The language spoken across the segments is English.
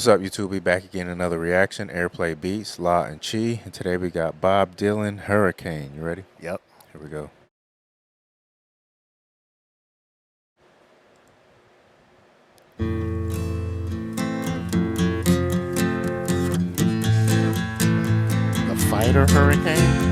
What's up, YouTube? We back again, another reaction. Airplay Beats, La and Chi. And today we got Bob Dylan, Hurricane. You ready? Yep. Here we go. The Fighter Hurricane.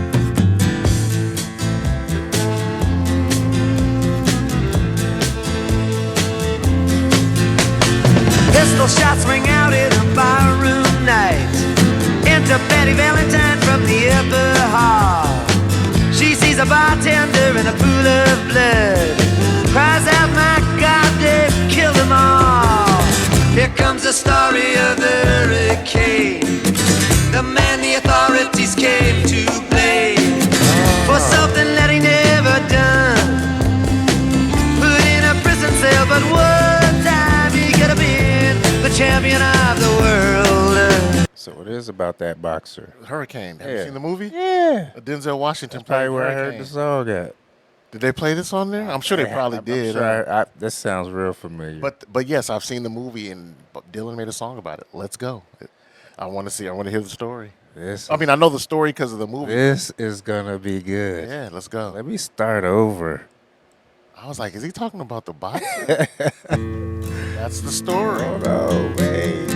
Pistol shots ring out in a barroom night. Enter Betty Valentine from the upper hall. She sees a bartender in a pool of blood, cries out, "My God, they've killed them all." Here comes the story of the hurricane, the man the authorities came to blame for something that he never done. Put in a prison cell, but one time he could have been the champion of the world. So it is about that boxer. Hurricane. Have you seen the movie? Yeah. Denzel Washington That's probably played where I Hurricane. heard the song at. Did they play this on there? I'm sure they probably did. Sure this sounds real familiar. But yes, I've seen the movie and Dylan made a song about it. Let's go. I want to hear the story. I know the story because of the movie. This is gonna be good. Yeah, let's go. Let me start over. I was like, is he talking about the boxer? That's the story. Oh no, wait.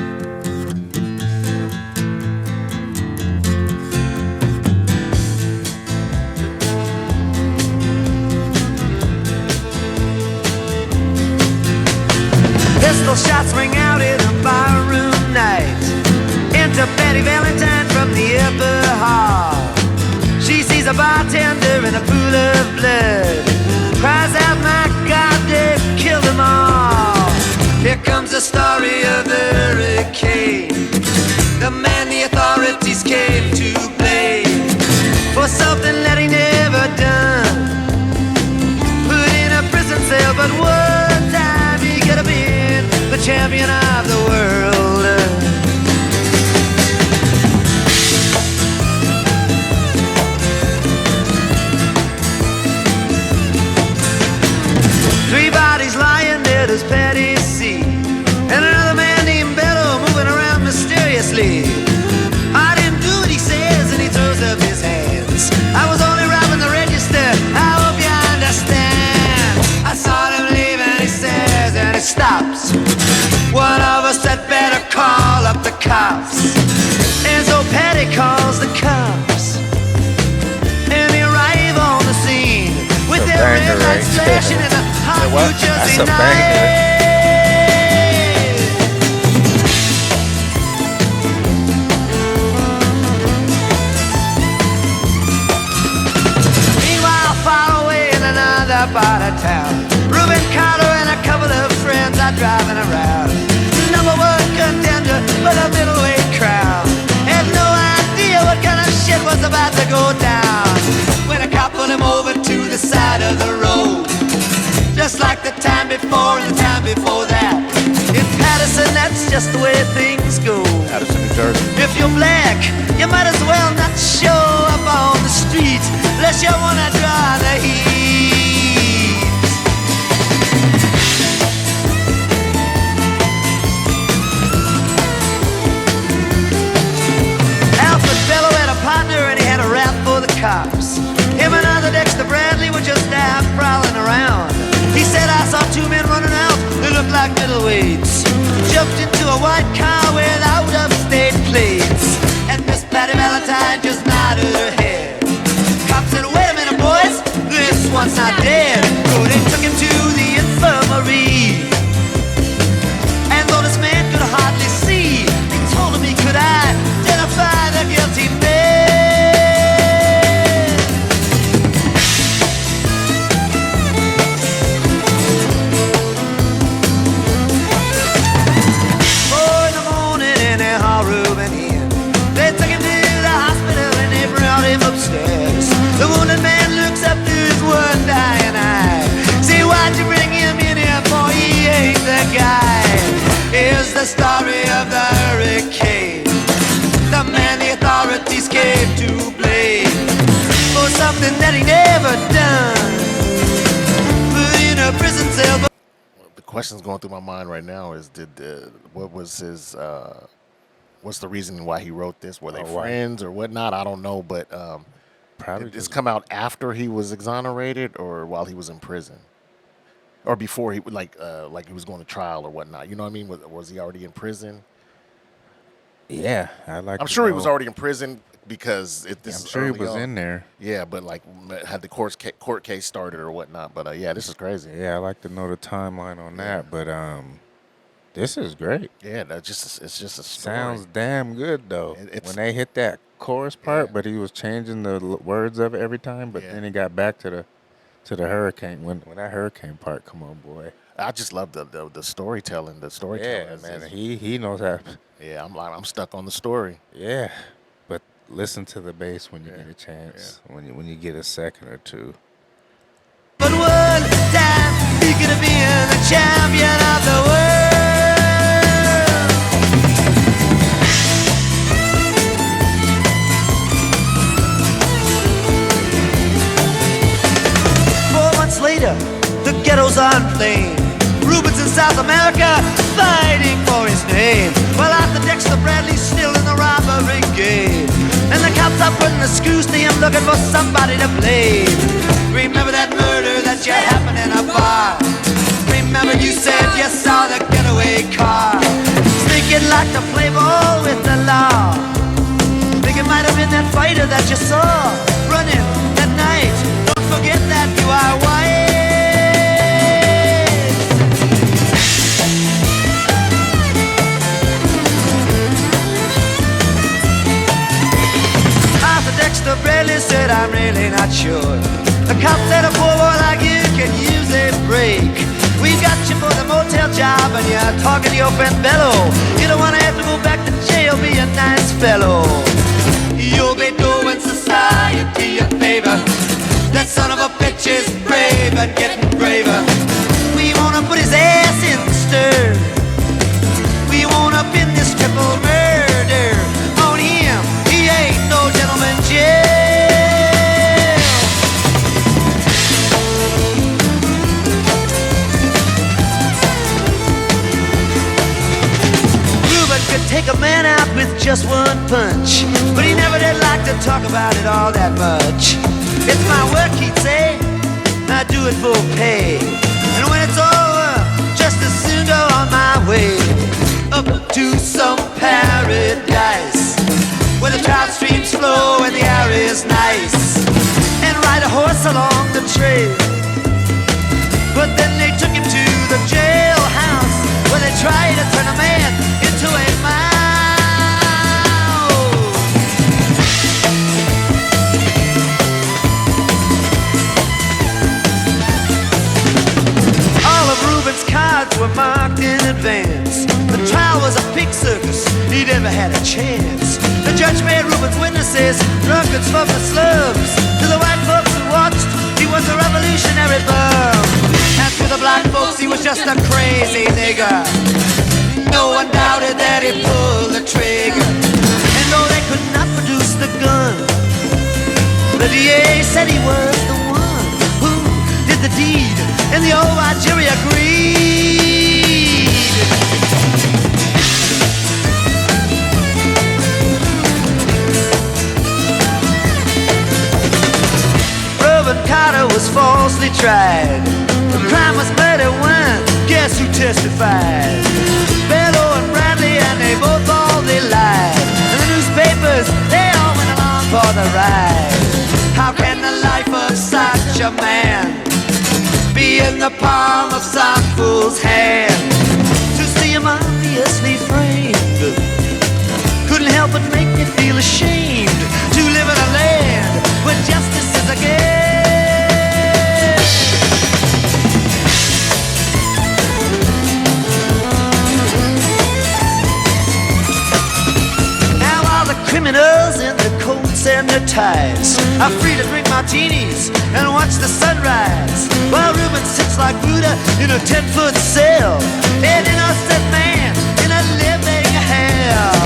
Pistol shots ring out in a barroom night. Enter Betty Valentine from the upper hall. She sees a bartender in a pool of blood, cries out, "My God, they've killed them all." Here comes the story of the hurricane, the man the authorities came to blame for something that he never done. Put in a prison cell, but one time he could have been the champion of the world. Three bodies lying dead as Patty see, and another man named Bello moving around mysteriously. I didn't do what he says, and he throws up his hands. I was only robbing the register, I hope you understand. I saw him leave and he says, and he stops. One of us had better call up the cops. And so Patty calls the cops, and they arrive on the scene with their red lights flashing in the hot New Jersey night. Meanwhile, far away in another part of town, Reuben Carter and a couple of friends are driving around. Number one contender for the middleweight crown had no idea what kind of shit was about to go down when a cop pulled him over to the side of the road, just like the time before and the time before that. In Patterson, that's just the way things go. Patterson, New Jersey. If you're black, you might as well not show up on the street unless you wanna draw the heat. Alfred Bello had a partner and he had a rap for the cops. Him and other Dexter Bradley were just out prowling around. He said, "I saw two men running out, they looked like middleweights. Jumped into a white car without upstate plates. And Miss Patty Valentine just nodded her head. Cop said, "Wait a minute, boys, this one's not dead." So they took him to the infirmary. And though this man could hardly see, they told him he could identify the guilty man. The wounded man looks up to his one dying eye. Say, "Why'd you bring him in here, boy? He ain't the guy." Here's the story of the hurricane, the man the authorities came to blame for something that he never done. Put in a prison cell. questions going through my mind right now is what was his what's the reason why he wrote this? Were they friends or whatnot? I don't know, but Probably did this come out after he was exonerated or while he was in prison? Or before he like he was going to trial or whatnot? You know what I mean? Was he already in prison? Yeah, I'm sure he was already in prison because I'm sure he was in there. Yeah, but like had the court case started or whatnot. But yeah, this is crazy. Yeah, I like to know the timeline on that. But this is great. Yeah, it's just a story. Sounds damn good though. When they hit that chorus part, but he was changing the words of it every time. But then he got back to the hurricane when that hurricane part. Come on, boy. I just love the storytelling. The storytelling. Yeah, man. He knows how. Yeah, I'm stuck on the story. Yeah, but listen to the bass when you get a chance. When you get a second or two. But one time he could have been the champion of the world. 4 months later, the ghettos are inflamed. Rubens in South America fighting for his name. Well, Arthur Dexter Bradley's still in the robbery game. And the cops are putting the screws to him looking for somebody to blame. Remember that murder that you happened in a bar? Remember you said you saw the getaway car? Thinking like to play ball with the law. Think it might have been that fighter that you saw running that night. Don't forget that you are white. Dexter Bradley said, I'm really not sure. The cop said a poor boy like you can use a break. We got you for the motel job and you're talking to your friend Bello. You don't want to have to go back to jail, be a nice fellow. You'll be doing society a favor. That son of a bitch is brave and getting braver. We want to put his ass in the stir. We want to pin this triple murder on him. He ain't no gentleman jail. Ruben could take a man out with just one punch, but he never did like to talk about it all that much. It's my work, he'd say, I do it for pay. And when it's over, just as soon go on my way up to some paradise where the trout streams flow and the air is nice, and ride a horse along the trail. But then they took him to the jailhouse where they tried to turn a man into a mouse. All of Ruben's cards were marked in advance. The trial was a pig circus, he never had a chance. The judge made Ruben's witnesses drunkards from the slums. To the white folks who watched, he was a revolutionary bum. And to the black folks, he was just a crazy nigger. No one doubted that he pulled the trigger. And though they could not produce the gun, the DA said he was the one who did the deed, and the old white jury agreed. Carter was falsely tried. The crime was murder when, guess who testified? Bello and Bradley, and they both all they lied. And the newspapers, they all went along for the ride. How can the life of such a man be in the palm of some fool's hand? To see him obviously framed couldn't help but make me feel ashamed to live in a land where justice is a game. Criminals in their coats and their ties are free to drink martinis and watch the sunrise, while Ruben sits like Buddha in a 10-foot cell, an innocent man in a living hell.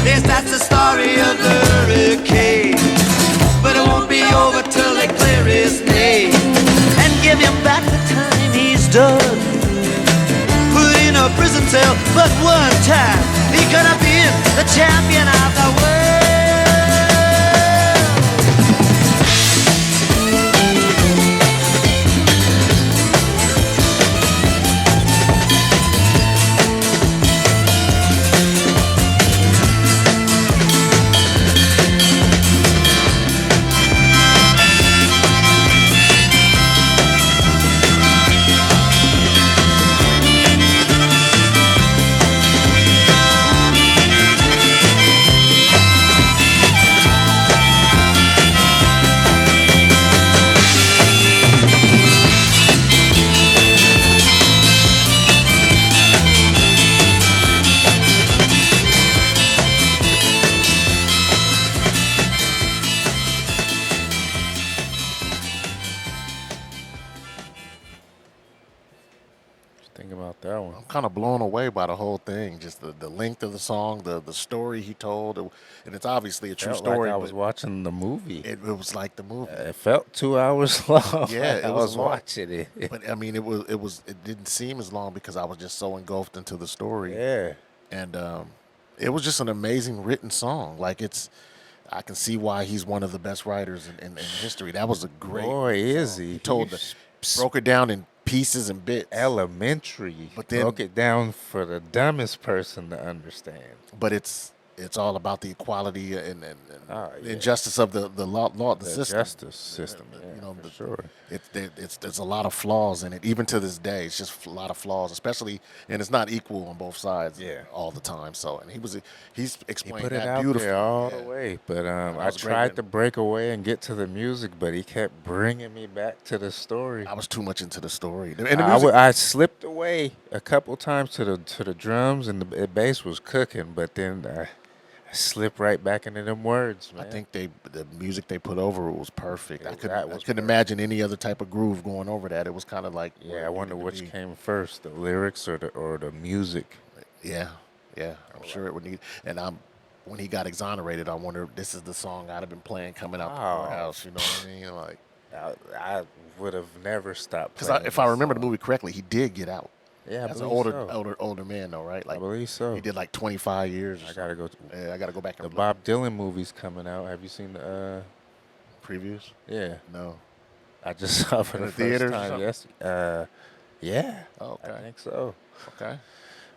Yes, that's the story of the hurricane, but it won't be over till they clear his name and give him back the time he's done. will. But one time he could have been the champion of the world. Think about that one. I'm kind of blown away by the whole thing. Just the length of the song, the story he told, and it's obviously a true Felt story. like I but was watching the movie. it was like the movie. It felt 2 hours long. Yeah, like it I was was long. watching it. But I mean, it didn't seem as long because I was just so engulfed into the story. Yeah. And it was just an amazing written song. Like I can see why he's one of the best writers in history. That was a great Boy, is song. he. He told broke it down in pieces and bits. Elementary. But then- broke it down for the dumbest person to understand. But it's all about the equality and Ah, the yeah. injustice of the law, the The system. justice system. Yeah, You know, for sure. There's a lot of flaws in it, even to this day. It's just a lot of flaws, especially, and it's not equal on both sides Yeah. all the time. So, and he's He explained put it that out beautifully. there all Yeah. the way. But that I was great tried written. to break away and get to the music, but he kept bringing me back to the story. I was too much into the story, and the music. I slipped away a couple times to the drums, and the bass was cooking, but then I slipped right back into them words, I man. think the music they put over it was perfect. I That couldn't was imagine any other type of groove going over that. It was kind of like where Yeah, I it wonder needed to which be. came first, the lyrics or the music. Yeah, I'm sure it would need. And when he got exonerated, I wonder if this is the song I'd have been playing coming out the Oh. courthouse. You know what I mean? Like, I would have never stopped. because if I remember the movie correctly, he did get out. Yeah, I As an believe older man though, right? I believe so. He did like 25 years. Or I gotta go. something. Yeah, I gotta go back The and look. Bob Dylan movie's coming out. Have you seen the? Previews. Yeah, No. I just saw it for In the the first theaters or time. something? Yes. Yeah. Oh, I okay. think so. Okay.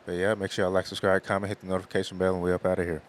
But yeah, make sure y'all like, subscribe, comment, hit the notification bell, and we up out of here.